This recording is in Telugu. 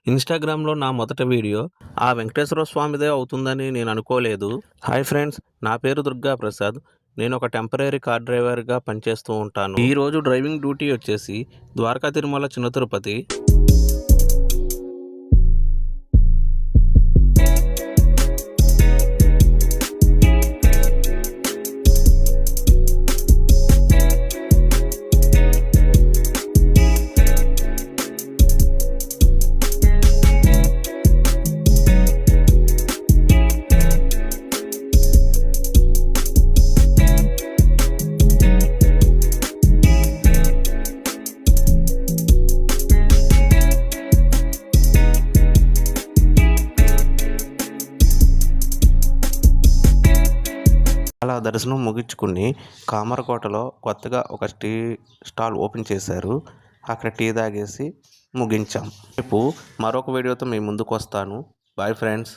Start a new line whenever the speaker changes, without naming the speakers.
ఇన్‌స్టాగ్రామ్‌లో నా మొదటి వీడియో ఆ వెంకటేశ్వర స్వామిదే అవుతుందని నేను అనుకోలేదు. హాయ్ ఫ్రెండ్స్, నా పేరు దుర్గా ప్రసాద్. నేను ఒక టెంపరరీ కార్ డ్రైవర్‌గా పనిచేస్తూ ఉంటాను. ఈరోజు డ్రైవింగ్ డ్యూటీ వచ్చేసి ద్వారకా తిరుమల చిన్న తిరుపతి. అలా దర్శనం ముగించుకుని కామరకోటలో కొత్తగా ఒక టీ స్టాల్ ఓపెన్ చేశారు. అక్కడ టీ తాగేసి ముగించాం. రేపు మరొక వీడియోతో మీ ముందుకు వస్తాను. Bye friends.